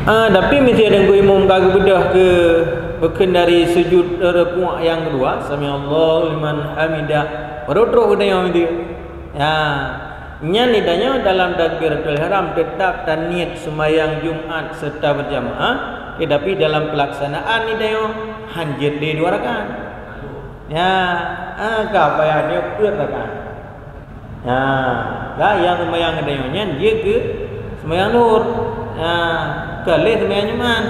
Tapi mesti ada imam kagak bedah ke bukan dari sujud rukuk yang kedua, sami Allahu liman hamidah. Baru terus yang itu. Ya, nyan idanya dalam takbiratul ihram tetap dan niat sembahyang Jumat serta berjamaah, tetapi dalam pelaksanaan idanya hanjir di 2 rakaat. Ya, apa ya dia rakaat. Ya, yang sembahyang idanya nyan dia ke sembahyang nur. Kalih sembahyang Jumat.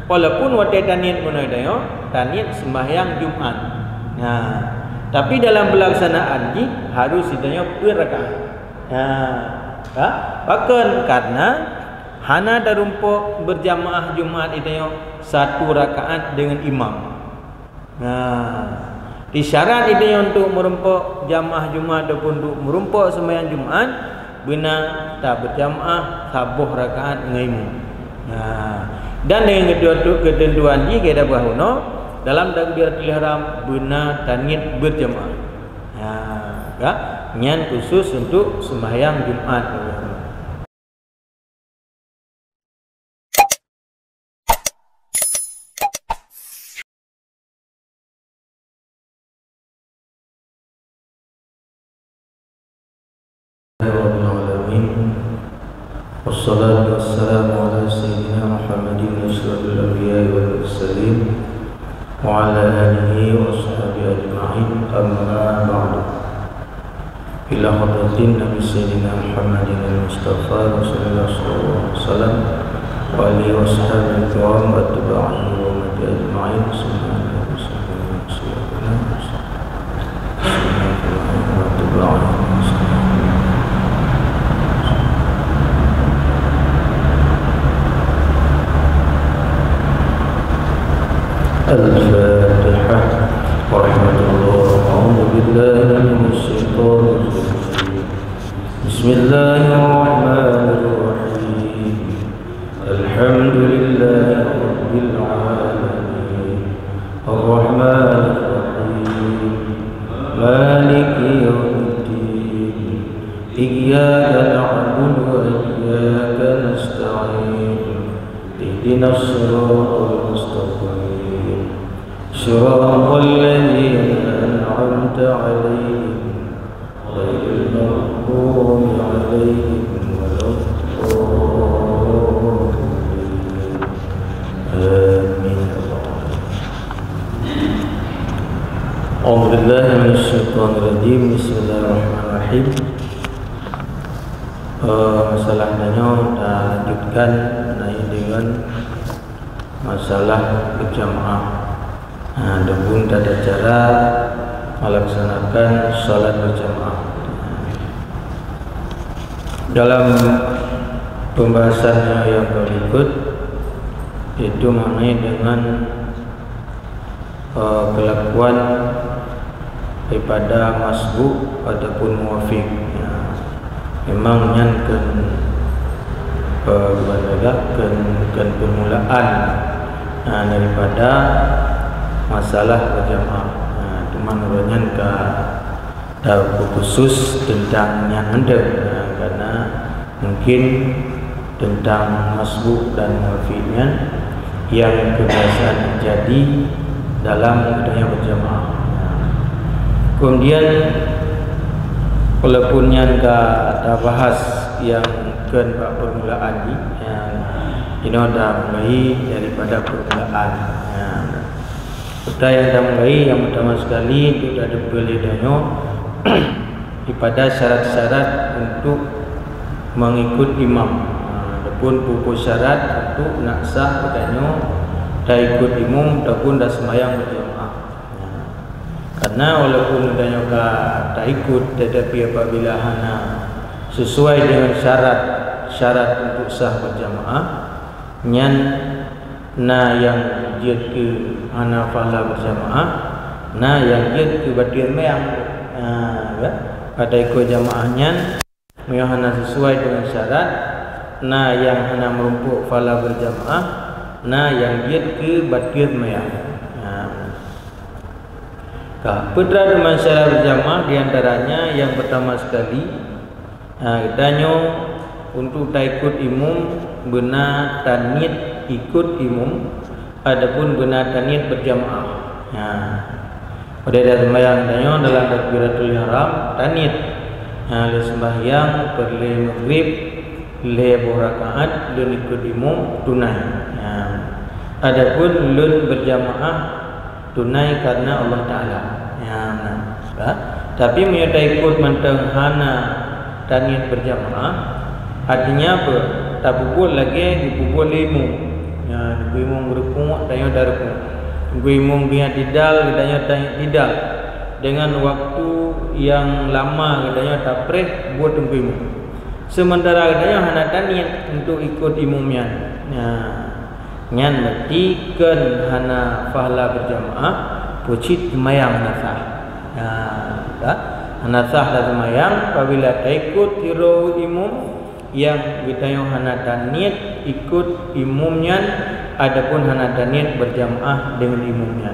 Walaupun waktu taniat pun ada yo, taniat sembahyang Jumat. Tapi dalam pelaksanaan ni harus idanya berrakaat. Bahkan karena hana darumpo berjamaah Jumat idanya 1 rakaat dengan imam. Disyarat idanya untuk merumpok jamaah Jumat ataupun untuk merumpok sembahyang Jumat benar tak berjamaah sabuh rakaat dengan imam. Dan yang kedua ketentuan ni kita bahawa dalam takbiratul ihram benar taniat berjamaah. Nyan khusus untuk sembahyang Jumat. Wassalatu wassalamu ala sayyidina Muhammadin asyrafil anbiya'i wal mursalin wa ala alihi wa sahbihi ajma'in, amma ba'du. Ila hadratin Nabi sayyidina Muhammadin al-Mustafa sallallahu alaihi wasallam wa alihi wa sahbihi kiram wa tabi'ihi wa ummati ajma'in. Al-Fatihah. Warahmatullahi a'udzu billahi minasy syaithanir rajim. Bismillahirrahmanirrahim. Alhamdulillahi rabbil alamin. Ar-Rahmanir Rahim. Maliki yaumiddin. Iyyaka na'budu wa iyyaka nasta'in. Ihdinas siratal mustaqim. صراط الذين أنعمت عليهم غير المغضوب عليهم ولا الضالين. آمين. أعوذ بالله من الشيطان الرجيم. بسم الله الرحمن الرحيم. Masalahnya kita lanjutkan dengan masalah berjamaah. Adapun tata cara melaksanakan salat berjamaah. Dalam pembahasannya yang berikut itu mengenai dengan kelakuan daripada masbuk ataupun muwafiq. Memang nyankan permulaan daripada masalah berjamaah. Cuma menurutnya khusus tentang yang ada, karena mungkin tentang masbuk dan muwafiqnya yang kebiasaan terjadi dalam adanya berjamaah. Kemudian walaupun yang kita bahas yang kedua permulaan ini dah mulai daripada permulaan. Kita yang dah mulai yang pertama sekali itu ada beliau daripada syarat-syarat untuk mengikut imam. Adapun pupus syarat untuk nak sah padanya dah ikut imam ataupun dah sembahyang berjamaah. Karena walaupun adanya tak ikut, tetapi apabila hana sesuai dengan syarat untuk sah berjamaah, nyan yang dia ke hana fala berjamaah, yang dia ke batin mayang pada ikut jamaahnya yang hana sesuai dengan syarat, yang hana merumpuk fala berjamaah, yang dia ke batin mayang. Putra dengan syarat berjamaah diantaranya yang pertama sekali, katanya untuk tak ikut imum benar taniyat ikut imum, adapun benar taniyat berjamaah. Pada sembahyang danyo dalam takbiratul ihram taniyat. Le sembahyang perle maghrib le rakaat le ikut imum tunai. Adapun lun berjamaah tunai karena Allah Taala. Tapi menyata ikut mentang hana taniyat berjamaah artinya apa? Tak pukul lagi dipukul imum. Imum berukuk danyo darukuk. Imum biar tidal danyo tidak dengan waktu yang lama katanya tapreh buat tunggu imum. Sementara katanya hana taniyat untuk ikut imumnya. Nyan berarti kan hana pahala berjamaah pucit semayang nasah. Nasah dan semayang apabila tak ikut hiro imum yang katanya hana taniyat ikut imumnya, adapun hana taniyat berjamaah dengan imumnya.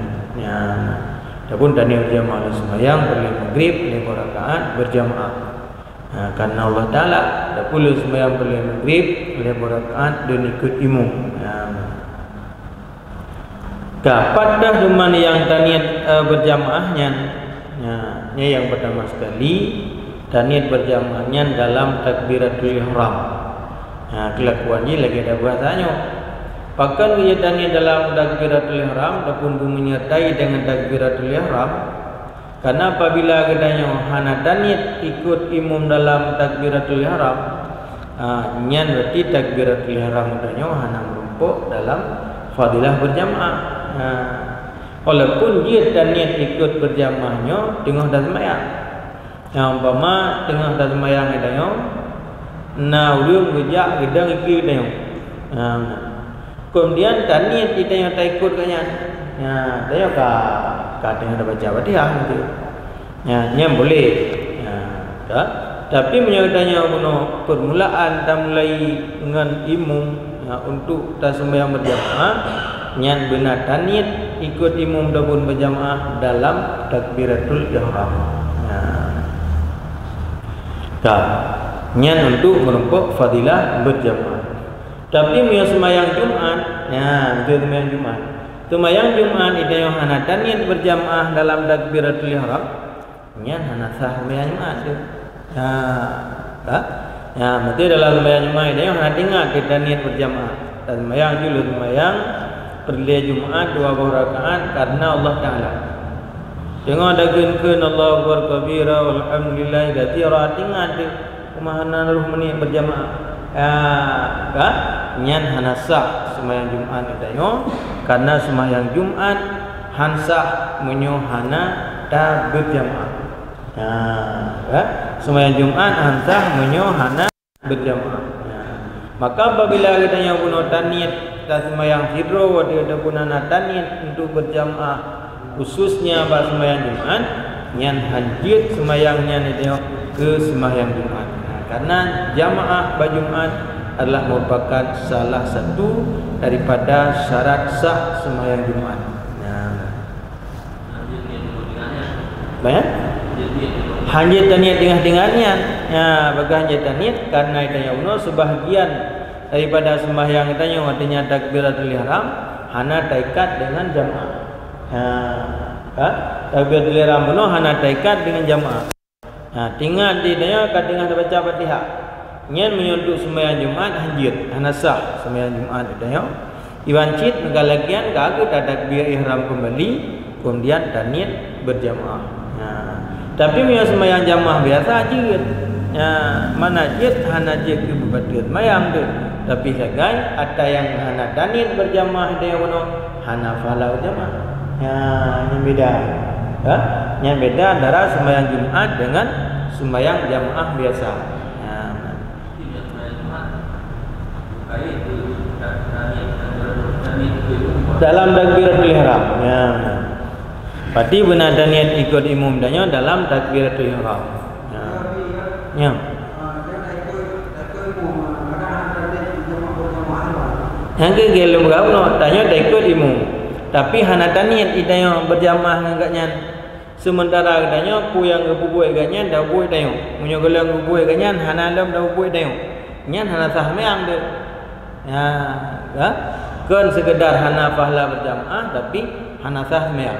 Adapun taniyat berjamaah sembahyang boleh maghrib 5 rakaat berjamaah. Karena Allah Taala tak boleh sembahyang boleh maghrib 5 rakaat dan ikut imum. Kapan dah cuman yang taniyat berjamaahnya? Yang pertama sekali taniyat berjamaahnya dalam takbiratul ihram. Kelakuannya lagi ada bahasanya. Bahkan kegiatannya dalam takbiratul ihram ataupun menyertai dengan takbiratul ihram, karena apabila katanya hana taniyat ikut imum dalam takbiratul ihram, nyan berarti takbiratul ihram katanya hana merumpuk dalam fadilah berjamaah. Walaupun dia taniyat ikut berjamaahnya tengah dah sembahyang. Umpama tengah dah sembahyang katanya ulun gejak gedang iki katanya. Kemudian taniyat kita yang tak ikut katnya. Dia kadang ada baca Fatihah gitu. Yang boleh. Tapi menyatakannya guna permulaan tak mulai dengan imum untuk tak sembahyang berjamaah, nyan benar taniyat ikut imum ataupun berjamaah dalam takbiratul ihram. Nyan untuk merumpuk fadilah berjamaah. Tapi mio sembahyang Jumat, itu sembahyang Jumat. Sembahyang Jumat itu yang hana taniyat berjamaah dalam takbiratul ihram, nyan hana sah sembahyang Jumat tu. Berarti dalam sembahyang Jumat itu yang hana dengar kita niat berjamaah. Dan sembahyang dulu sembahyang perli Jumat 2 rakaat karena Allah Taala. Tengok dagunkeun Allahu Akbar kabira walhamdulillah katsira tinggal di kumahanan ruh menit berjamaah. Nyan hanasah sembahyang Jumat katanya karena sembahyang Jumat hansah menyohana ta berjamaah. Sembahyang Jumat hansah menyohana berjamaah. Maka apabila katanya guna taniyat dan sembahyang hidro ataupun hana taniyat untuk berjamaah khususnya pada sembahyang Jumat, nyan hanjit sembahyangnya itu ke sembahyang Jumat. Karena jamaah berjumat adalah merupakan salah satu daripada syarat sah sembahyang Jumat. Hanjit taniyat dengannya. Bagi hanjit taniyat karena itu sebahagian daripada sembahyang itu artinya takbiratul ihram hana taikat dengan jamaah. Takbiratul ihram itu hana taikat dengan jamaah. Tinggal di dia kadang ada baca Fatihah. Nyen menyuntuk sembahyang Jumat hanjit hanasah sembahyang Jumat dia. Iwancit negalagian kagak takbir ihram kembali kemudian taniyat berjamaah. Tapi punya sembahyang jamaah biasa aja. Mana jid hana jid ke berbatir mayang tu. Tapi segai ada yang hana taniyat berjamaah dia hana falah berjamaah. Yang beda. Yang beda antara sembahyang Jumat dengan sembahyang jamaah biasa. Dalam takbiratul ihram. Berarti benar taniyat ikut imum dannya dalam takbiratul ihram. Yang ke gelum tanya tak ikut imum. Tapi hana taniyat idanya berjamaah agaknya. Sementara katanya pu yang ngebubuh agaknya dah buih tayong. Munyo gelang ngebubuh agaknya hana lam dah buih tayong. nyan hanasah meang dia. Ya, kan sekedar hanafah lah berjamaah tapi hanasah meang.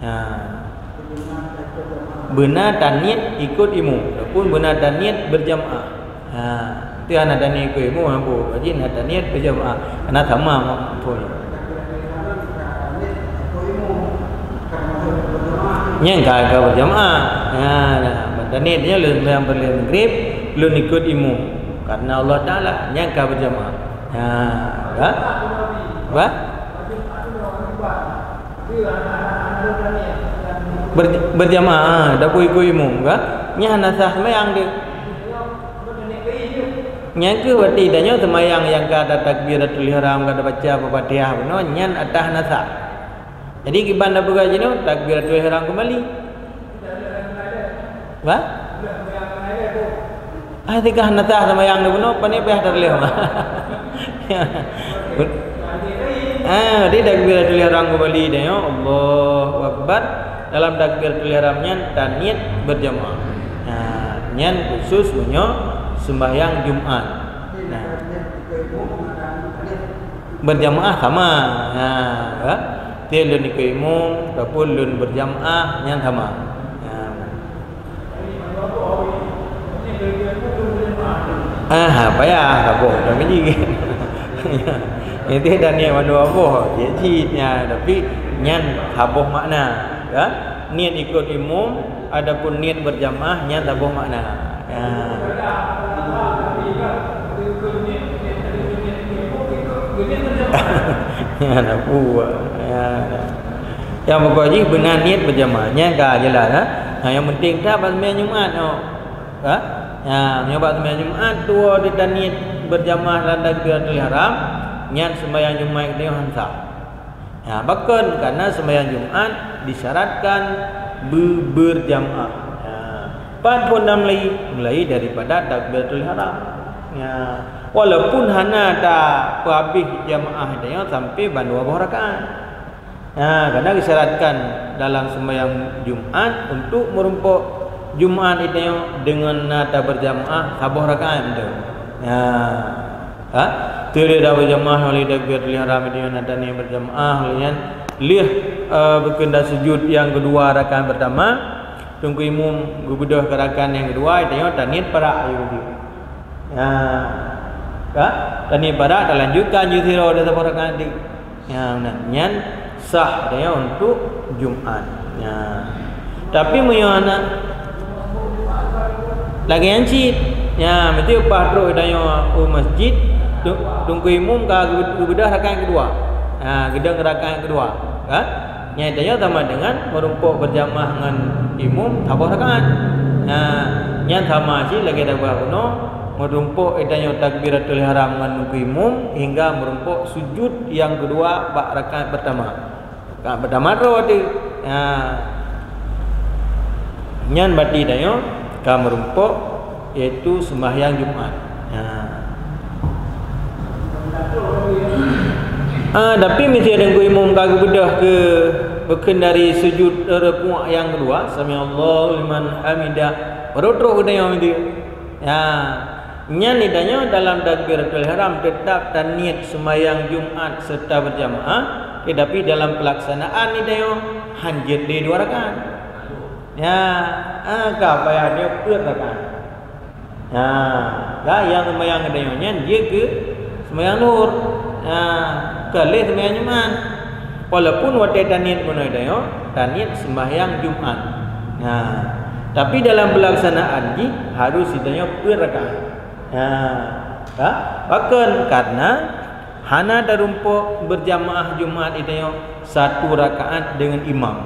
Ya. Benar dan niat ikut imam ataupun benar dan niat berjamaah. Ha, itu anak dan niat ikut imam mampu. Jadi anak dan niat berjamaah. Anak sama mampu. Yang kagak berjamaah. Ha, dan niatnya lu yang berlian maghrib, lu ikut imam. Karena Allah Taala yang kagak berjamaah. Ha, ya. Apa? Berjamaah dah ikut imam ke nya nasah semayang dia nya ke berarti danya semayang yang kada takbiratul ihram kada baca Fatihah no nya atah nasah jadi kiban dah begaji no takbiratul ihram kembali ba tika nasah semayang dia no pane payah terleh dia takbiratul ihram kembali dia Allahu Akbar dalam takbiratul ihramnya dan niat berjamaah. Nah, niat khusus punya sembahyang Jumat. Nah, berjamaah sama. Nah, dia lun ikut imam ataupun lun berjamaah yang sama. Payah apa dah biji. Itu dan niat mana apa? Jadi tapi niat habuh makna. Ya, niat ikut imam adapun niat berjamaah niat tabuh makna. Ya. Ya nak buat. Ya. Yang berwajib benar niat berjamaahnya dah jelas yang penting tak pas sembahyang Jumat ha? Ya, nyoba sembahyang Jumat tu ada niat berjamaah dalam takbiratul ihram niat sembahyang Jumat dia hantar. Ya, bahkan karena sembahyang Jumat disyaratkan berjamaah. Ya, pun dah mulai daripada takbiratul ihram. Ya, walaupun hana dah habis jamaah dia sampai bandua rakaat. Ya, karena disyaratkan dalam sembahyang Jumat untuk merumpuk Jumat itu dengan nada berjamaah sabuh rakaat itu. Ya. Tidak berjamaah oleh takbiratul ihram itu nada ni berjamaah oleh lihat berkenda sujud yang kedua rakaat pertama tunggu imam gubudah ke rakaat yang kedua itu tanit para ayuh. Ya. Tanit para dan lanjutkan yuzhiro dah sabuh rakaat itu. Ya, nyan sah dia untuk Jumat. Ya. Tapi menyana lagi yang cit. Ya, mesti padro daya masjid tunggu imam ka gubudah rakaat kedua. Gedang rakaat kedua. Kan? Nyatanya sama dengan merumpuk berjamaah dengan imam sabuh rakaat. Yang sama sih lagi dah kuno merumpuk edanya takbiratul ihram dengan imam hingga merumpuk sujud yang kedua bak rakaat pertama. Rakaat pertama tu nyan berarti dayo ka merumpuk iaitu sembahyang Jumat. Tapi mesti ada imam kagak bedah ke berken dari sujud rukuk yang kedua sami Allahu liman hamidah baru terus yang itu nyan idanya dalam takbiratul ihram tetap dan niat sembahyang Jumat serta berjamaah tetapi dalam pelaksanaan idanya hanjir di 2 rakaat payah dia 4 rakaat yang sembahyang idanya dia ke sembahyang nur kali sembahyang Jumat walaupun waktu niat pun ada niat sembahyang Jumat. Tapi dalam pelaksanaan ji harus idanya rakaat. Bahkan karena hana darumpuk berjamaah Jumat idanya 1 rakaat dengan imam.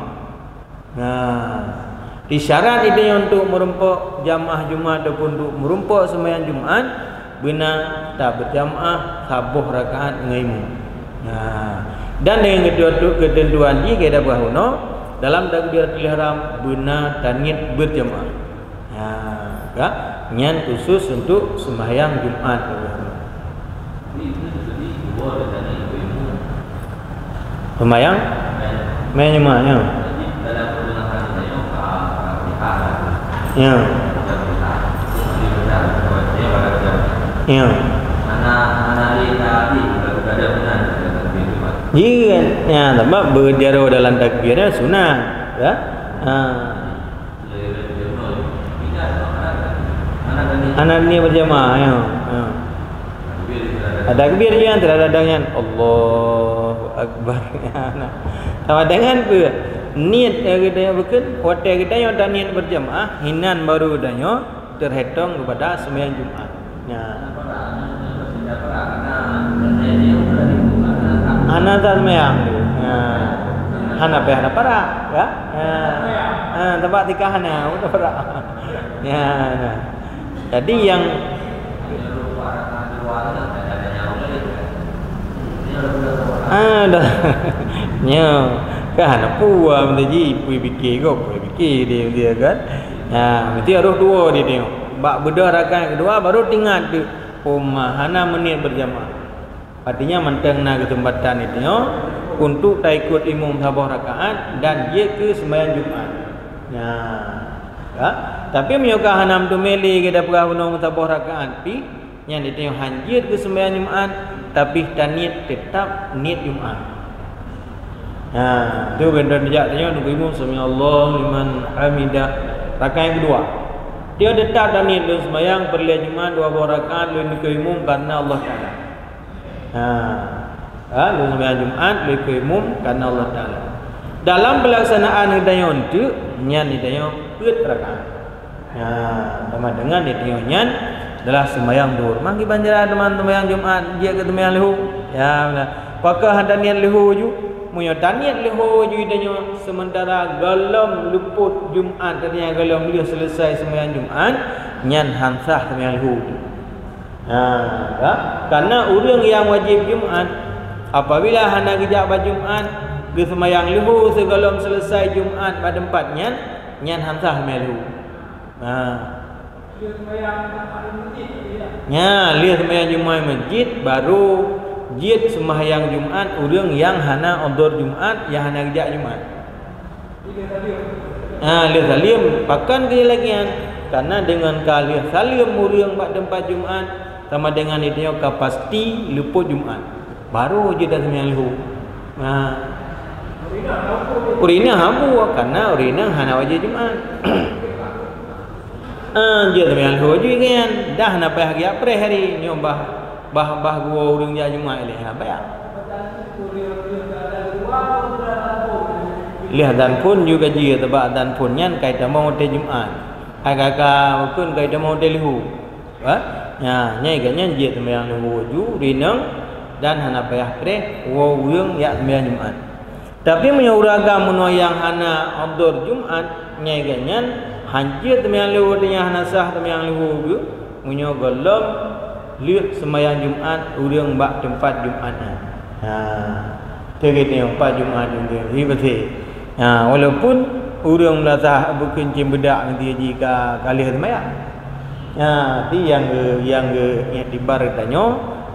Disyarat idanya untuk merumpuk jamaah Jumat ataupun untuk merumpuk sembahyang Jumat benar tak berjamaah sabuh rakaat dengan imam. Dan dengan ketentuan ini kita bahawa dalam takbiratul ihram benar dan niat berjamaah. Niat khusus untuk sembahyang Jumat. Sembahyang? Menyemanya. Ya. Ya. Mana dia tadi ada benar takbir Jumat. Iya, ya, sebab berdiara dalam takbirnya sunat, ya. Anak ni berjamaah, ya. Ada takbir je yang terada dengan Allahu Akbar. Sama dengan apa? Niat kita yang bukan, hotel kita yang tak niat berjamaah, hinan baru katanya terhitung kepada sembahyang Jumat. Ya. Anak tak sembahyang tu. Anak peh anak para, ya. Tempat tikahannya udah para. Ya. Jadi yang dah. Nya. Kan apa buat benda ji, pergi fikir dia kan. Mesti harus dua dia tengok. Bak bedah rakaat kedua baru tinggal tu. Hana menit berjamaah. Artinya mentang nak kesempatan itu untuk tak ikut imam sabah rakaat dan dia ke sembahyang Jumat. Tapi menyokah hanam tu meli kita perah punong sabah rakaat pi yang dia tengok hanjir ke sembahyang Jumat tapi tak niat tetap niat Jumat. Tu benda dia tanya nunggu imam samiallahu liman hamidah rakaat yang kedua. Dia tetap dan niat sembahyang perlihat Jumat 2 rakaat lu nunggu imam karena Allah Taala. Lu sembahyang Jumat lu nunggu imam karena Allah Taala. Dalam pelaksanaan hidayah itu nyan hidayah 4 rakaat. Sama dengan hidayah nyan adalah sembahyang zuhur. Mangki banjara teman sembahyang Jumat dia ke sembahyang lihu. Ya benar. Pakah ada niat lihu ju Munya taniat leho judanya sementara galam luput Jumat tadinya galam dia selesai sembahyang Jumat nyan hamsah sembahyang leho. Karena orang yang wajib Jumat apabila hana gejak pada Jumat ke sembahyang leho segalam selesai Jumat pada tempatnya nyan hamsah sembahyang leho. Lihat sembahyang Jumat masjid baru jid sembahyang Jumat orang yang hana odor Jumat yang hana gejak Jumat. Lihat salim pakan ke lagian karena dengan kali salim orang pada tempat Jumat sama dengan itu pasti luput Jumat baru je dah sembahyang lehu. Urina habu karena urina hana wajib Jumat. Dia sembahyang lehu je kan dah nak pergi apa hari ni bah gua orang dia Jumat leh apa ya? Lihat dan pun juga dia tebak dan punnya kaitan mau hotel Jumat. Agak-agak mungkin kaitan mau hotel lihu. Nyai ganyan dia sembahyang lihu ju rinang dan hana payah preh orang ya sembahyang Jumat. Tapi menyuraga mun yang hana odor Jumat nyai ganyan hancur sembahyang lihu dengan hana sah sembahyang lihu ju munyo galam lihat sembahyang Jumat orang bak tempat Jumatnya. Terkini tempat Jumat juga. Ini betul. Walaupun orang merasa bukan cembedak nanti jika kali sembahyang. Itu yang tibar katanya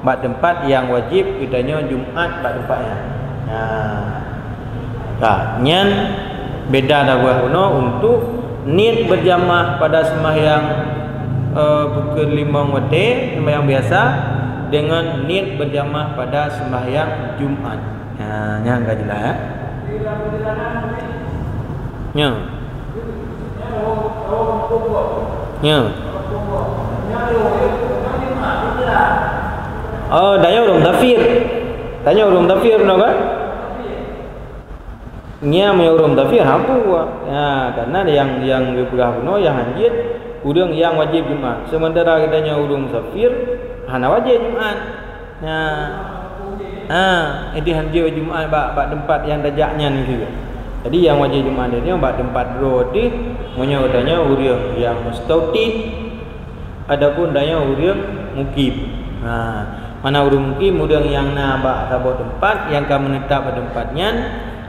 bak tempat yang wajib katanya Jumat bak tempatnya. Nyan beda dah buah untuk niat berjamaah pada sembahyang pukul 5 waktu sembahyang biasa dengan niat berjamaah pada sembahyang Jumat. Yang enggak jelas ya. Tanya orang tafsir. Tanya orang tafsir no kan? Nya me orang tafsir hampu karena yang berah no yang hanjit orang yang wajib Jumat. Sementara katanya orang musafir hana wajib Jumat. Ini hanjir Jumat bak tempat yang dajaknya ni juga. Jadi yang wajib Jumat ni bak tempat roti punya katanya orang yang mustautin adapun daya orang mukim. Mana orang mukim orang yang nak bak sabot tempat yang akan menetap pada tempatnya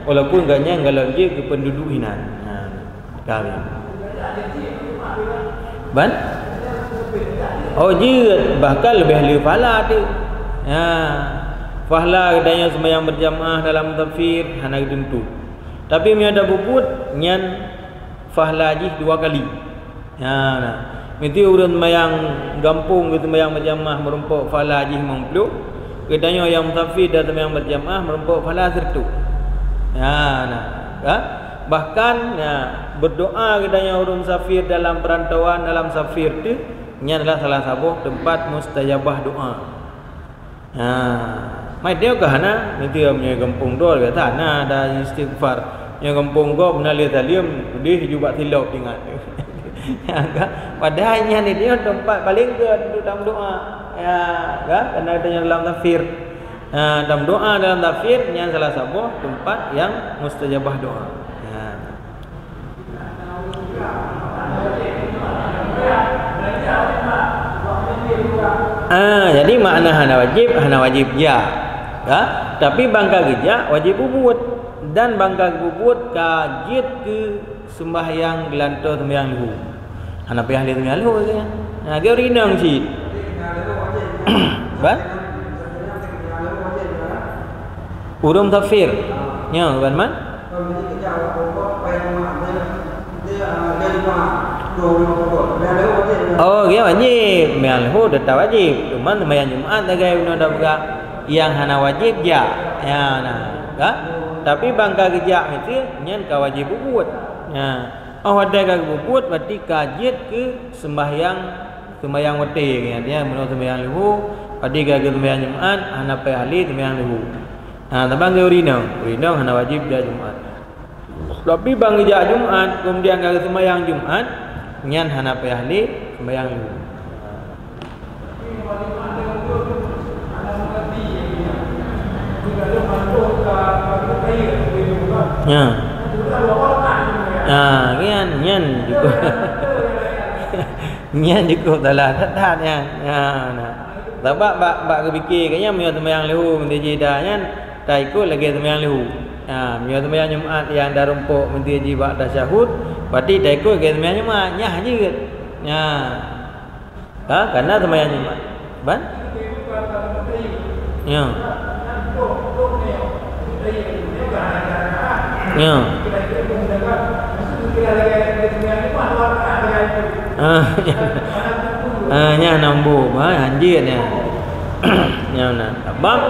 walaupun ganya galau je ke penduduk hinan. Kami Ban? Bahkan lebih ahli pahala tu. Pahala katanya sembahyang berjamaah dalam tafsir hana tentu. Tapi mi ada bubut nyan pahala ji 2 kali. mesti urang sembahyang gampung ke sembahyang berjamaah merumpuk fala haji 50. Kedanya yang musafir dan sembahyang berjamaah merumpuk fala sertu. Bahkan berdoa kedanya urang musafir dalam perantauan dalam safir tu nya adalah salah satu tempat mustajabah doa. Mai dia ke hana mesti punya kampung dor kata ana ada istighfar. Yang kampung go menalir talium dia juga tilau ingat. Padahalnya ni dia tempat paling ke duduk dalam doa. Karena adanya dalam tafsir. Dalam doa dalam tafsir yang salah satu tempat yang mustajabah doa. Jadi makna hana wajib ya. Tapi bangka geja wajib bubut dan bangka bubut kajit ke sembahyang gelanto sembahyang luhu. Hana payah lihat sembahyang luhu kan. Dia rinang sih. Ban? Urung tafsir. Nya ban man? Oh, dia wajib. Sembahyang luhu tetap wajib. Cuman sembahyang Jumat sebagai benda buka yang hana wajib ya. Tapi bangka kerja mesti nyen ka wajib bubut. Ada ka bubut berarti kajit ke sembahyang wete kan dia menurut sembahyang luhu, pada ka sembahyang Jumat hana payah ahli sembahyang luhu. Tabang ke urinang hana wajib dia Jumat. Tapi bang kerja Jumat kemudian ka sembahyang Jumat nyen hana payah ahli sembahyang luhu. Nyan juga. Nyan juga dalah tatnya. Sebab bak kepikir kayaknya mio sembahyang lehu mesti jeda nyan tak ikut lagi sembahyang lehu. Mio sembahyang Jumat yang dah rumpuk mesti ji bak tasyahud, berarti tak ikut lagi sembahyang Jumat. Nyah je ke. Karena sembahyang Jumat. Ban? Ya. Nya nambu anjir nya. Nya abang.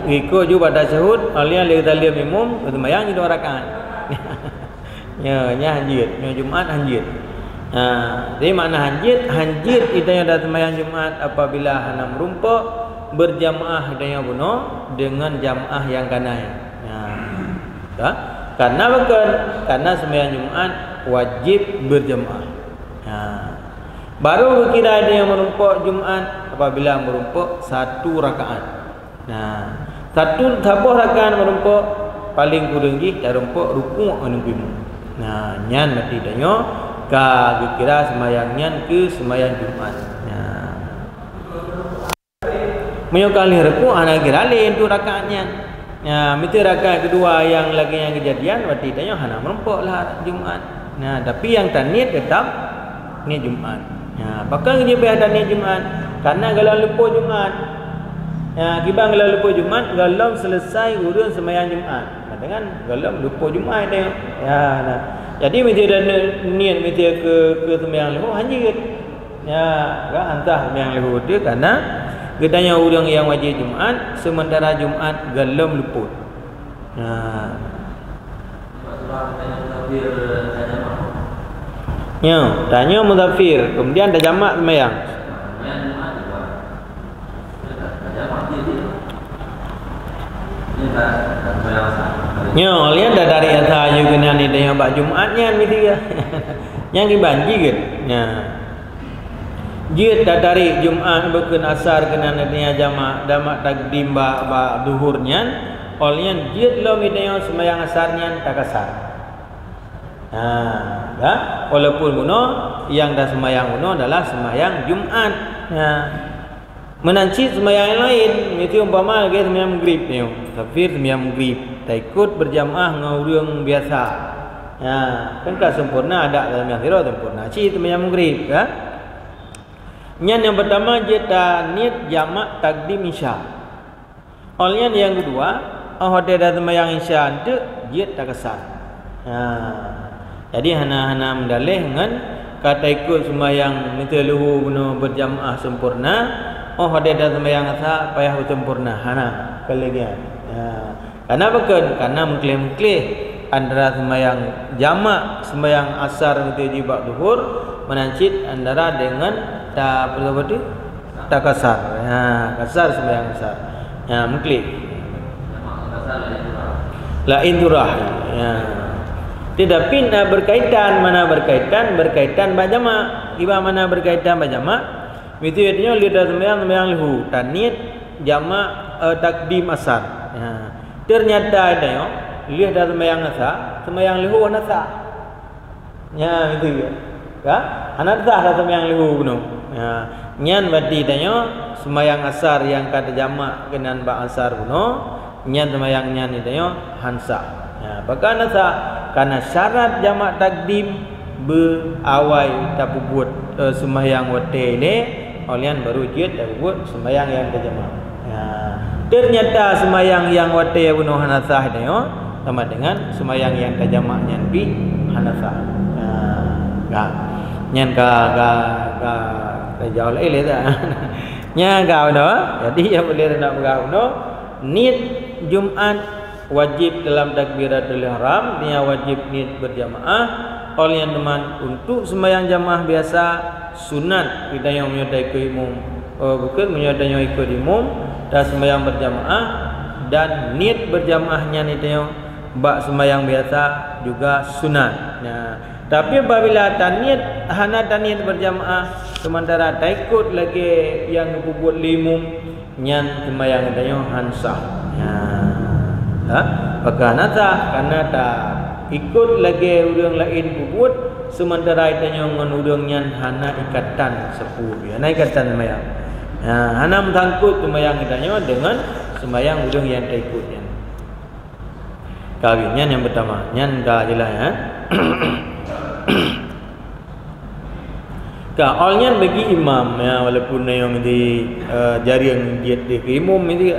Ikut juga pada syahud, alian li talim imam sembahyang 2 rakaat. Nya anjir, nya Jumat anjir. Jadi makna hanjir itu yang ada sembahyang Jumat apabila hana merumpuk berjamaah hidayah bunuh dengan jamaah yang kanai. Karena sembahyang Jumat wajib berjamaah. Baru kira ada yang merumpuk Jumat apabila merumpuk 1 rakaat. Satu rakaat merumpuk paling kurang dah rumpuk rukuk menunggu. Nyan mati danyo ka dikira sembahyangnya ke sembahyang Jumat. Menyokali ruku anak kira lain tu rakaatnya. Mesti rakaat kedua yang lagi yang kejadian berarti tanya hana merumpuklah Jumat. Tapi yang tanit tetap ni Jumat. Bakal dia ada ni Jumat karena kalau lupa Jumat. Kibang kalau lupa Jumat, kalau selesai urus sembahyang Jumat. Dengan kalau lupa Jumat dia. Jadi mesti ada niat mesti ke sembahyang luhu hanya antah sembahyang luhu dia karena gedanya orang yang wajib Jumat sementara Jumat galam luput. Tanya musafir kemudian dah jamak sembahyang. Lian dah dari asal juga ni dia bak Jumatnya ni dia. Yang dibanji ke? Dia dah dari Jumat berken asar kena dia jamak takdim bak duhurnya. Olian dia lo dia sembahyang asarnya tak asar. Walaupun buno yang dah sembahyang buno adalah sembahyang Jumat. Menanci sembahyang yang lain, mesti umpama lagi sembahyang maghrib ni. Tafsir sembahyang maghrib, tak ikut berjamaah dengan orang biasa. Kan tak sempurna ada dalam yang tidak sempurna. Ci sembahyang maghrib, yang pertama dia tak niat jamak takdim isya. Oleh yang kedua, ada sembahyang isya itu dia tak kesal. Jadi hana mendalih dengan kata ikut sembahyang minta luhu guna berjamaah sempurna. Oh ada sembahyang asa payah sempurna. Hana kelegian. Karena bukan karena mengklaim-klaim antara sembahyang jamak sembahyang asar minta jibak zuhur menancit antara dengan tak apa tu? Tak kasar. Kasar sembahyang asar. Mengklaim. Lain turah. Tetapi berkaitan berjamaah. Iba mana berkaitan berjamaah? Itu artinya lihat sembahyang lahu tanit jamak takdim asar. Ternyata ada yo lihat sembahyang asar, sembahyang lahu anasa. Itu ya. Ya, anasa sembahyang lahu kuno. Nyan berarti tanya sembahyang asar yang kata jamak kenan ba asar kuno, nyan sembahyang nyan itu yo hansa. Bahkan nasa karena syarat jamak takdim berawai tak buat sembahyang wate ini olian baru jid tak buat sembahyang yang terjemah. Ternyata sembahyang yang wate bunuh hanasah ini sama dengan sembahyang yang terjemah nyanpi hanasah. Nyan ka jauh lagi dah. Nya kau dah. Jadi yang boleh nak bergau no niat Jumat wajib dalam takbiratul ihram, dia wajib niat berjamaah. Oleh yang teman untuk sembahyang jamaah biasa sunat kita yang menyertai imam, bukan menyertai ikut imam dan sembahyang berjamaah dan niat berjamaahnya ni tanya bak sembahyang biasa juga sunat. Tapi apabila taniat hana taniat berjamaah sementara tak ikut lagi yang buat limum nyan sembahyang tanya hansah. Maka nata karena tak ikut lagi urang lain buat sementara itanya ngan urang nyan hana ikatan sepuh hana ikatan sembahyang. Hana mentangkut sembahyang itanya dengan sembahyang urang yang tak ikutnya. Kawinnya yang pertama nyan ka jelas ya. Ka olnya bagi imam ya walaupun yang di jari yang dia ke imam ini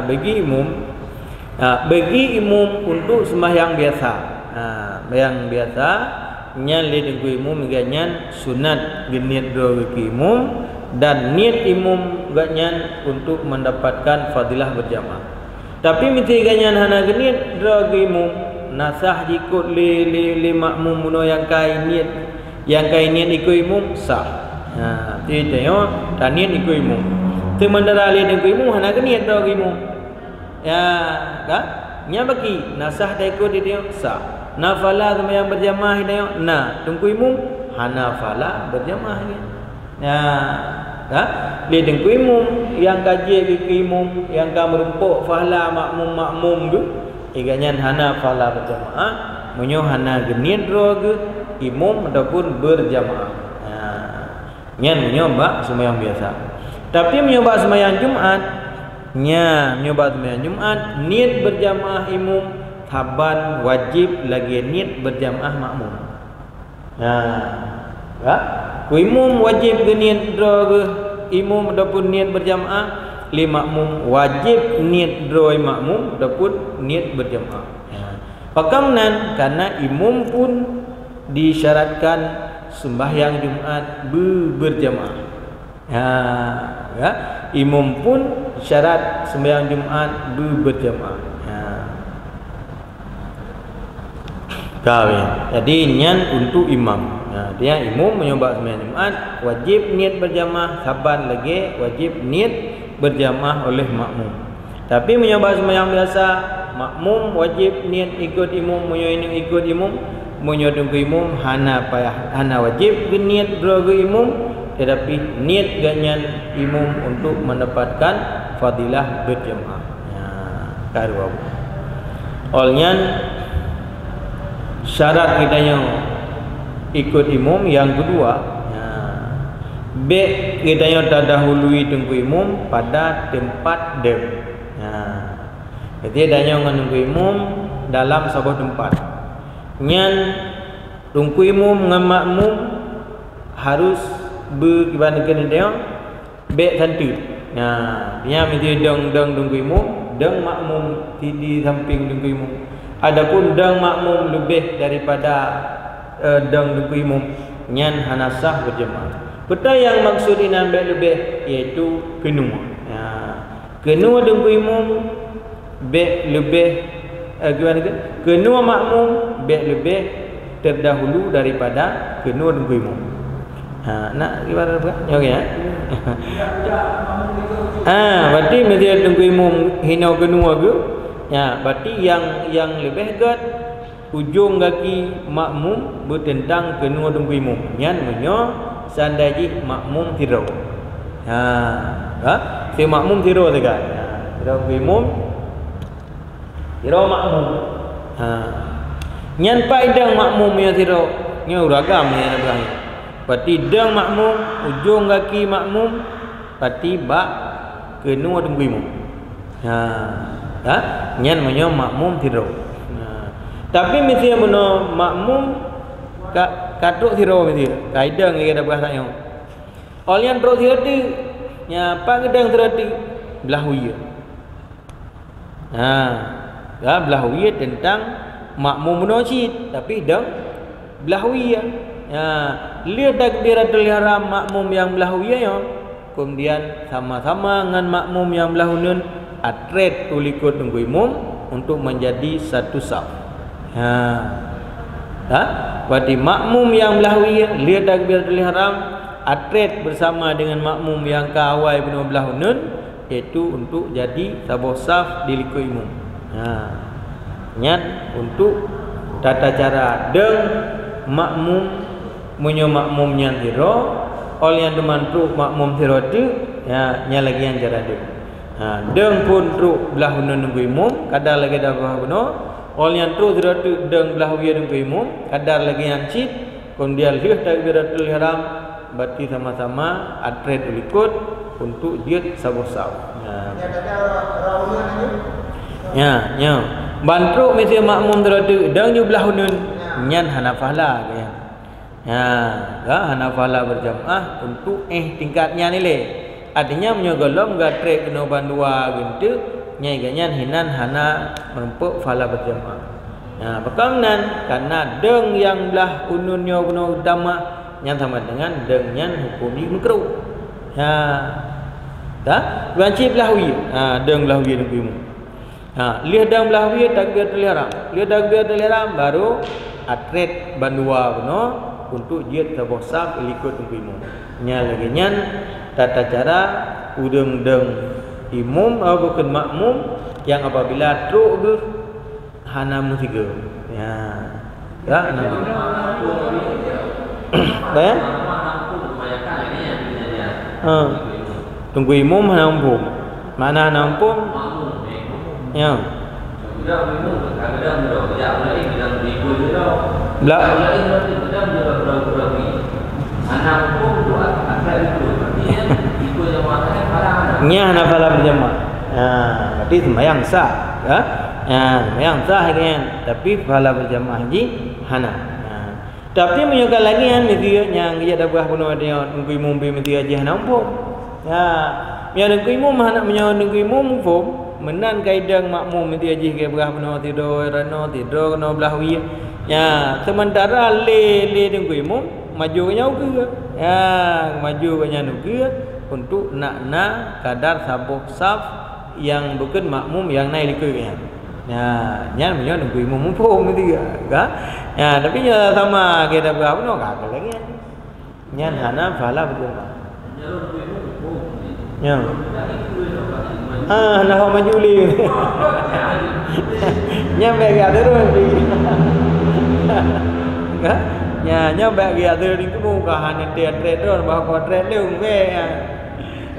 bagi imam untuk sembahyang biasa. Sembahyang biasa nyan le dengan imam ganyan sunat niat doa ke imam dan niat imam ganyan untuk mendapatkan fadilah berjamaah. Tapi mesti ganyan hana niat doa ke imam nasah ikut li makmum muno yang kai niat ikut imam sah. Jadi tengok dan niat ikut imam. Sementara li ikut imam hana niat doa ke imam. Kan? Nya bagi nasah tak ikut dia sah. Nafala sembahyang berjamaah dia tunggu imam hana fala berjamaah ni. Dia tunggu imam yang kaji ke imam yang ka merumpuk fala makmum tu iganya hana fala berjamaah munyo hana genit ro ke imam ataupun berjamaah. Nyan munyo bak sembahyang biasa. Tapi menyoba sembahyang Jumat menyoba sembahyang Jumat niat berjamaah imam taban wajib lagi niat berjamaah makmum. Ku imam wajib niat ro ke imam ataupun niat berjamaah, li makmum wajib niat ro makmum ataupun niat berjamaah. Pakamnan karena imam pun disyaratkan sembahyang Jumat berjamaah. Imam pun syarat sembahyang Jumat berjamaah. Jadi nyan untuk imam. Dia imam menyoba sembahyang Jumat wajib niat berjamaah, saban lagi wajib niat berjamaah oleh makmum. Tapi menyoba sembahyang biasa makmum wajib niat ikut imam, menyo ikut imam, menyo tunggu imam hana wajib niat droga imam, tetapi niat ganyan imam untuk mendapatkan fadilah berjamaah. Karu. Olnyan syarat kita yang ikut imam yang kedua kita yang terdahului tunggu imam pada tempat dem. Jadi ada yang menunggu imam dalam sebuah tempat. Nyan tunggu imam dengan makmum harus berbandingkan dia be santu. Dia mesti dong tunggu imam, dong makmum di samping tunggu imam. Adapun dang makmum lebih daripada dang dengku imam nyan hana sah berjemaah. Peta yang maksud inan lebih iaitu kenua. Kenua dengku imam lebih gimana ke? Kenua makmum lebih terdahulu daripada kenua dengku imam. Nak gimana apa? Okey ya. Berarti mesti dengku imam hina kenua ke? Ya, berarti yang lebih gat ujung kaki makmum bertentang kenua dengku imam. Nyan menyo sandaji makmum tirau. Si makmum tirau dekat. Tirau imam. Tirau makmum. Nyan paidang makmum ya tirau. Nya uragam ya Ibrahim. Berarti dang makmum ujung kaki makmum berarti bak kenua dengku imam. Nyan menyo makmum tirau. Tapi mesti benar makmum katruk tirau mesti. Kaedah ngi ada bahasa yang. Olian truk tirau tu nya apa gedang tirau tu belah huya. Belah huya tentang makmum munasyid tapi dang belah huya. Lihat takbiratul ihram makmum yang belah huya ya. Kemudian sama-sama dengan makmum yang belah hunun atret ulikut dengku imam untuk menjadi satu saf. Berarti makmum yang belahwi lihat takbiratul ihram atret bersama dengan makmum yang kawai penuh belah hunun iaitu untuk jadi sabuh saf di liku imam. Nyat untuk tata cara deng makmum menyo makmum yang tiro oleh yang teman truk makmum tiro tu nya lagi yang cara deng. Deng pun truk belah hunun nunggu imam kadar lagi dah belah oleh yang terus diratu deng belah huya dengku imam kadar lagi yang cit kemudian lihat takbiratul ihram berarti sama-sama atret ikut untuk dia sabu-sab. Bantu mesti makmum diratu deng ju belah hunun nyan hanafala kan. Hanafala berjamaah untuk tingkatnya nilai. Artinya menyogolom gatrek kena bandua gitu nyai ganyan hinan hana merempuk fala berjamaah. Bakanan karena deng yang belah ununnya guna utama yang sama dengan deng yang hukum ni makruh. Wajib lahwi. Deng lahwi dengku imam. Lihat deng lahwi takbiratul ihram. Lihat takbiratul ihram baru atret bandua guna untuk jid tabosaf ikut dengku imam. Nya lagi nyan tata cara udeng deng imam atau bukan makmum yang apabila truk ke hana musiga. Tunggu imam hana umpum. Mana hana umpum? Nya nafala berjamaah. Berarti sembahyang sah, sembahyang sah kan. Tapi pahala berjamaah haji hana. Tapi menyukai lagi kan mesti yang dia dah buah bunuh dia nunggu imam mesti haji hana umpum. Yang nunggu imam hana nunggu imam umpum menan kaidang makmum mesti haji ke buah bunuh tidur kena belahwi. Sementara le nunggu imam maju ke nyau ke. Maju ke nyau ke untuk nak kadar sabuh saf yang bukan makmum yang naik ke kan. Nya menyo nunggu imam umpum mesti kan. Tapi nya sama kita berapa no kagak lagi. Nya hana fala berjamaah. Nah maju li. Nya bagi ada tu. Nya bagi ada di tu muka hanya tret tu bahawa tret tu ke.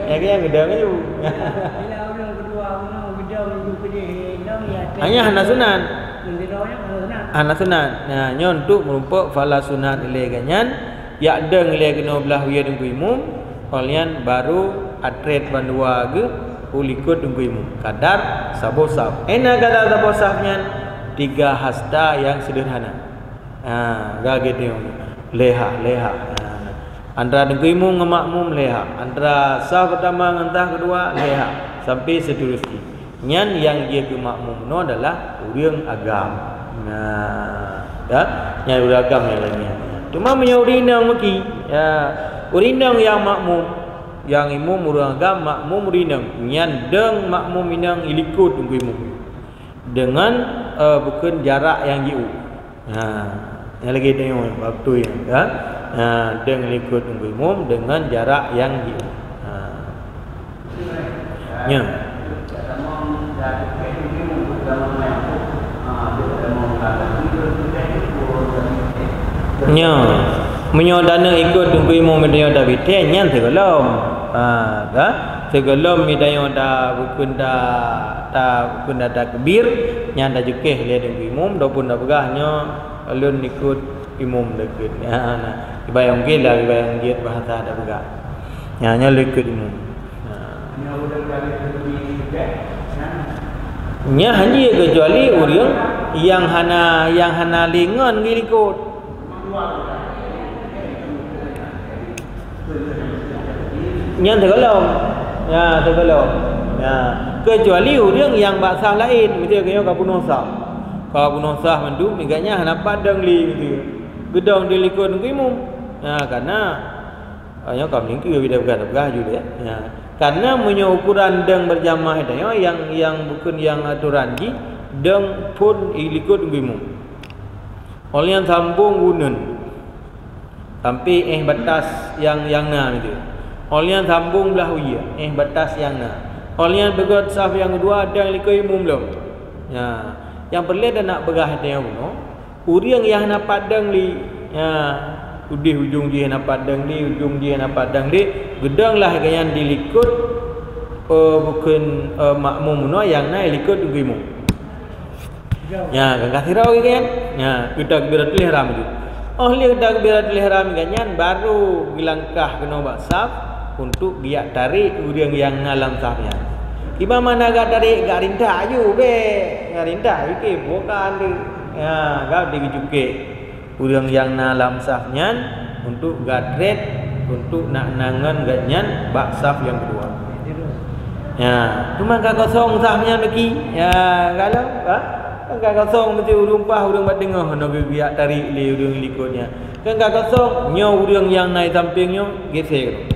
Ya yang gedang tu. Hanya hana sunan. Hana sunan. Nya untuk merumpuk fala sunat ilai ganyan. Ya deng ilai kena belah huya dengku imam. Kalian baru atret bandua ke ulikut dengku imam. Kadar sabuh saf. Kadar sabuh safnya 3 hasta yang sederhana. Gak gitu. Leha. Antara dengku imam dengan makmum leha. Antara saf pertama dengan saf kedua leha. Sampai seterusnya. Nyan yang dia ke makmum no adalah urang agam. Yang beragam yang lainnya. Cuma menyaurinang maki. Ya, urinang yang makmum, yang imam urang agam makmum urinang. Nyan deng makmum inang ilikut tunggu imam. Dengan bukan jarak yang jauh. Yang lagi tengok waktu ya. Deng ilikut tunggu imam dengan jarak yang jauh. Ya. Nya menyodana ikut tunggu imam medayo dah biten nyan segelom segelom medayo dah bukan dah takbir nyan dah jukeh dia tunggu imam dapun dah begahnya alun ikut imam dekat nah ibayang gila ibayang giat bahasa dah begah nya ikut imam nya hanya kecuali orang yang hana lingon ngikut yang tergolong kecuali orang yang baksah lain betul kaya ka bunuh sah mendu miganya hana padang li gitu gedong dilikun kimum karena hanya kami ki bida bergah juga ya karena punya ukuran deng berjamaah itu yang bukan yang aturan ji deng pun ilikut kimum oleh yang sambung gunun sampai batas yang na gitu. Oleh yang sambung belah uya batas yang na. Oleh yang begot saf yang kedua ada yang likoi umum belum. Ya, yang perlu dah nak begah dia uno. Urang yang nak padang li udih ujung dia nak padang li ujung dia nak padang li gedang lah yang dilikut bukan makmum uno yang na likut ugimu. Ya, kan kasirau kan? Ya, kita beratul ihram itu. Lihat dah beratul ihram ganyan baru bilangkah kena baksaf untuk dia tarik urang yang nalam safnya. Iba mana gak tarik gak rindah ayu be. Gak rindah iki bukan di. Ya, gak dijuke. Urang yang nalam safnya untuk gadret untuk nak nangan ganyan baksaf yang kedua. Ya, cuma gak kosong safnya lagi. Ya, kalau kan kosong mesti urumpah urang bat dengar nak biak tarik le urang likutnya. Kan kosong nyo urang yang naik sampingnya geser.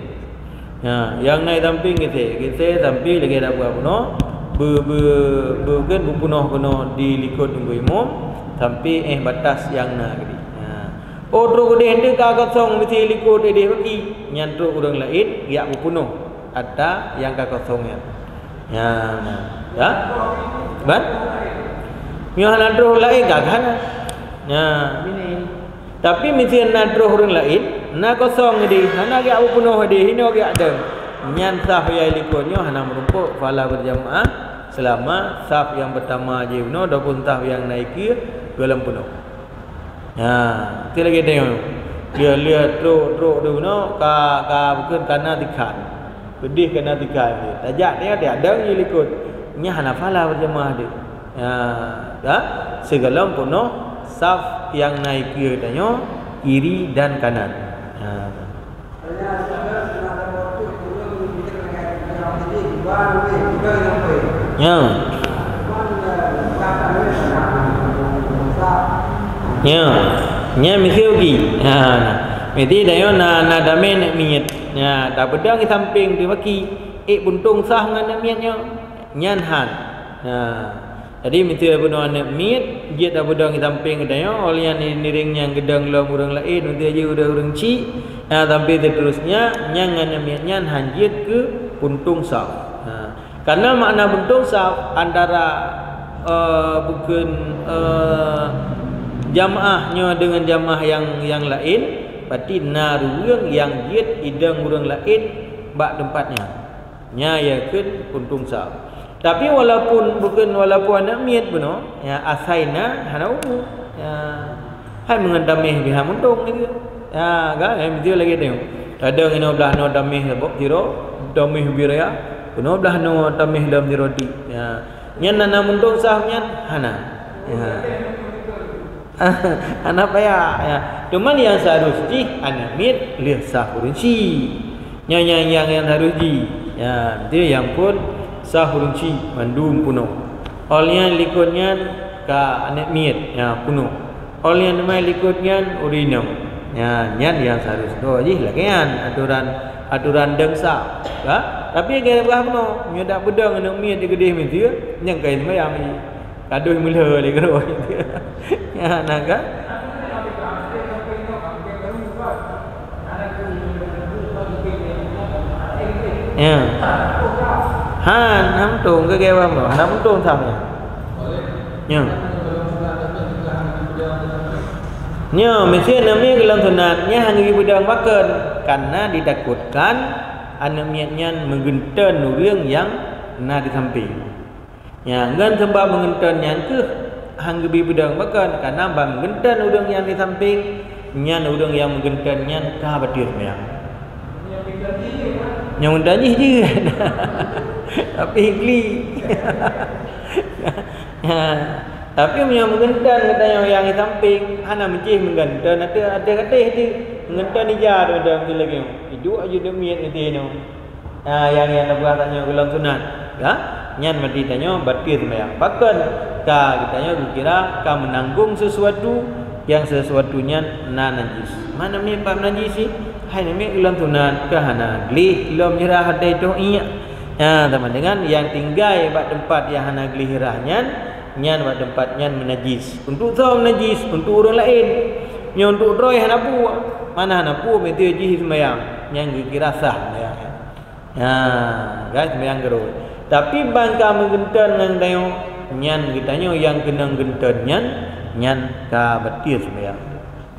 Ya, yang naik samping geser sampai lagi ada buat puno bukan bupunoh kuno di likut tunggu imam sampai batas yang na gedi. Terus gede kosong mesti likut dia bagi nyantuk urang lain ya bupunoh ada yang kosongnya. Ya, ban yang nadroh lain gagana. Tapi mesti nadroh orang lain, na kosong di, hana ge abu penuh di, hino ge ada. Nyan saf yang likunnya hana merumpuk fala berjamaah selama saf yang pertama je penuh ataupun saf yang naiki dalam penuh. Itu lagi tengok. Dia lihat truk dulu ka bukan kana dikan. Pedih kana dikan. Tajak dia ada yang likut. Nya hana fala berjamaah dia. Segala penuh saf yang naik katanya kiri dan kanan. Nya mikir lagi. Mesti dayo na damen miet. Tak pedang di samping di baki buntung sah ngan mietnya nyanhan. Jadi mesti benar anak miet dia dah bedang di samping kedanya oleh yang niringnya gedang lam orang lain nanti aja udah orang ci sampai terusnya yang anak mietnya hanjit ke puntung saf. Karena makna puntung saf antara bukan jamaahnya dengan jamaah yang lain berarti narung yang jit idang orang lain bak tempatnya nya yakin puntung saf. Tapi walaupun anak miat beno ya asaina hana umu hai mengendamih biha muntung gitu kan mesti lagi tengok ada ngino belah no damih bok tiro damih biraya beno belah no damih dalam diroti nyan nana muntung sahnya hana hana paya cuman yang seharusnya anak miat lihat sah kurunci yang harus di dia yang pun sahurunci mandum puno oleh likunnya ka anak miat puno oleh yang mai likutnya urinam. Ya, nyan yang seharusnya je lah kan aturan dengsa. Tapi dia berapa no? Dia dak bedang nak mi di gedeh mi dia, yang kain mayang ni. Kaduh mula le kero. Ya, nak kan? Ya. Han ham tung ke gaya bang, ham tung sama. Ya. Nya mesti namanya dalam sunatnya hanya bedang makan karena ditakutkan anaknya menggenten orang yang na di samping. Ya, ngan sebab menggenten yang ke hanya bedang makan karena bang menggenten orang yang di samping, nyan orang yang menggenten nyan ka batir ya. Yang mendani je. Tapi geli. Ya. Tapi yang menggentan katanya yang di samping hana mencih menggentan ada kata itu menggentan dia ada macam lagi hidup aja demi itu no. Yang nak tanya ulang sunat ya nyan mati tanya batir sembahyang bahkan katanya kira ka menanggung sesuatu yang sesuatunya najis mana ni bab najis sih hai ni ulang sunat ke hana geli belum nyerah ada itu iya ya teman dengan yang tinggal pada tempat yang hana geli hirahnya nyan pada tempat nyan menajis untuk tahu menajis untuk orang lain nyan untuk roy hanapu mana hanapu mesti ji sembahyang yang kira sah sembahyang ya guys sembahyang geroi tapi bangka menggentan nang dayo nyan kitanya yang kena gentan nyan ka betir sembahyang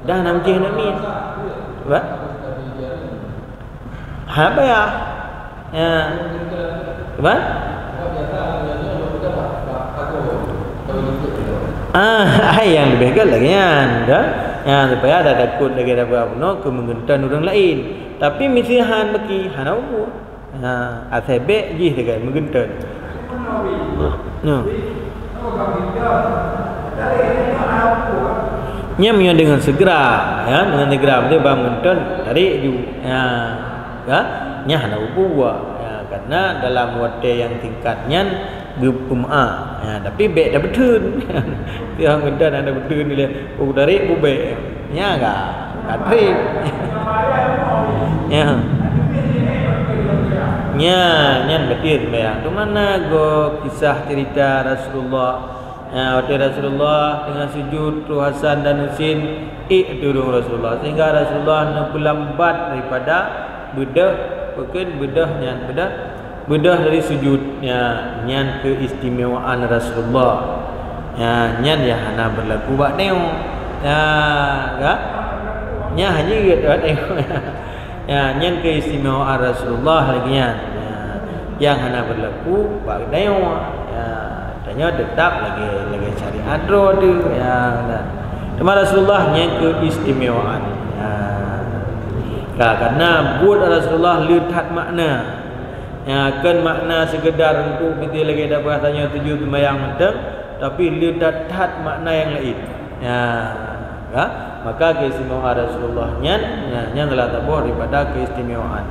dah nam je nak ni apa apa ya apa yang lebih baik lagi kan dah ya supaya ada takut lagi ada apa no kemengentan orang lain tapi misihan bagi hanau asebe ji dekat mengentan no nya dengan segera ya dengan segera dia bangunkan tarik ju ya nya hanau buah ya karena dalam wate yang tingkatnya gupuma ya tapi bek dah betul dia mendan ada betul ni le dari bubek nya ga katri ya nya betul ya tu mana go kisah cerita Rasulullah waktu Rasulullah dengan sujud tu Hasan dan Husin turun Rasulullah sehingga Rasulullah lambat daripada bedah bukan bedah dari sujudnya nyan keistimewaan Rasulullah ya nyan ya hana berlaku bak neo ya ga nya hanya gat neo ya nyan keistimewaan Rasulullah lagi ya yang hana berlaku bak neo ya tanya tetap lagi syariat ro tu ya dan Rasulullah nyan keistimewaan ya karena buat Rasulullah lihat makna ya kan makna sekedar untuk kita lagi ada bahasanya tujuh sembahyang mentang tapi lihat makna yang lain ya maka keistimewaan Rasulullah nya telah tabuh daripada keistimewaan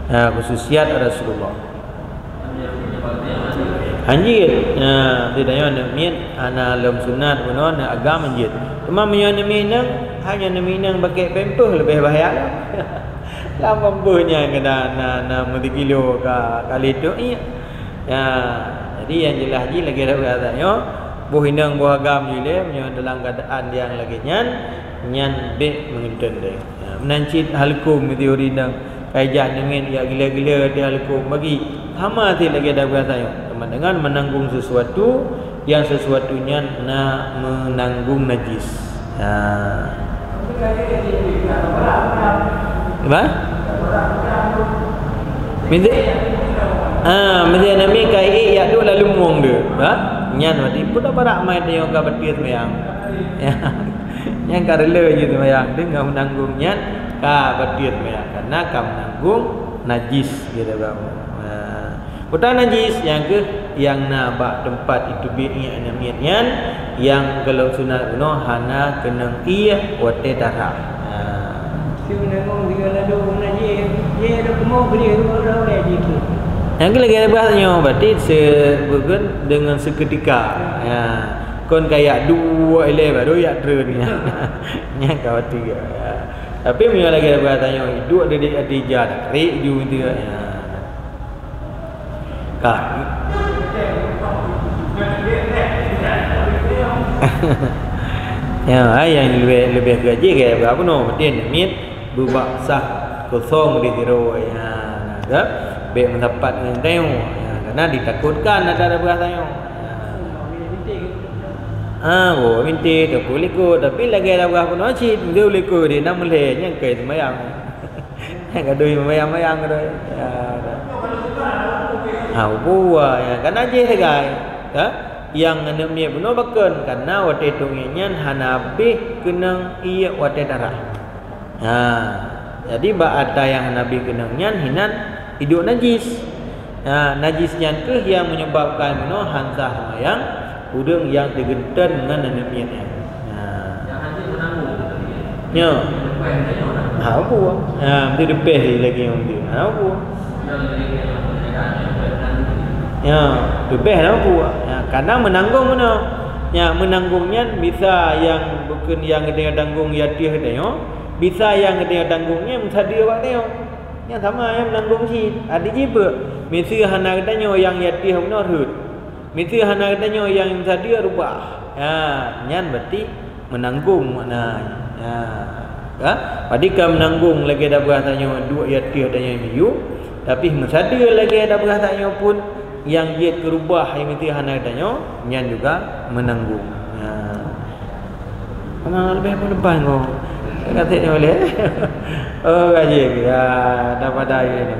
khususiat Rasulullah hanjit tidaknya nemin ana lam sunat menon agama hanjit cuma menyana hanya neminang pakai pempeh lebih bahaya lama buhnya kena na kilo kali itu iya ya jadi yang jelas ji lagi ada katanya buh inang buh agam jile dalam keadaan yang lagi nyan be mengenten deh menancit halkum teori nang kaijan dengan ya gila-gila dia halkum bagi sama ti lagi ada katanya teman dengan menanggung sesuatu yang sesuatunya na menanggung najis apa? Mesti nami kai ya tu lalu muang dia. Nyan mati pun dah barak mai dia ka betir sembahyang. Ya. Yang karela je sembahyang dia enggak menanggung nyan ka betir sembahyang karena ka menanggung najis gitu bang. Bukan najis yang ke yang nak tempat itu bi'nya namiatnya yang kalau sunat no hana kena iya wate darah. Yang lagi ada bahasanya berarti dengan seketika ya kon kayak dua ele baru ya trenya nya kau tiga ya. Tapi mula lagi bertanya dua dedik adija ri ju dia ya kan ya yang lebih gaji kayak berapa no mungkin mit bubak sah kosong di tiro ya ada be mendapat ngendeo ya karena ditakutkan ada bertanya oh minti tak boleh ko tapi lagi ada berapa no cit dia boleh ko dia nak mulai yang kai semayang yang kadoi semayang kadoi ya buah ya karena je guys ya yang anemia benar bakon karena waktu itu nyanyian hanabi kenang iya waktu darah. Jadi ada yang hanabi kenang nyan hinan hidup najis. Najisnya ke yang menyebabkan benar hansa semayang udang yang digentar dengan anemia nya. Ya. Apa? Mesti depeh lagi yang dia. Apa? Ya, lebih apa? Ya, karena menanggung mana? Ya, menanggungnya bisa yang bukan yang dia tanggung ya dia dia. Bisa yang dia tanggungnya mesti dia buat dia. Yang sama yang menanggung sih. Ada juga. Mesti hana katanya yang ya dia benar hut. Mesti hana katanya yang mesti dia rubah. Ya, nyan berarti menanggung mana? Ya. Ya, padika menanggung lagi ada bahasanya dua ya dia adanya miyu. Tapi mesti dia lagi ada bahasanya pun yang dia kerubah yang itu hana katanya nyan juga menanggung. Ya. Mana lebih pun lepas kau. Kata dia boleh. Oh gaji ya dapat dah ini.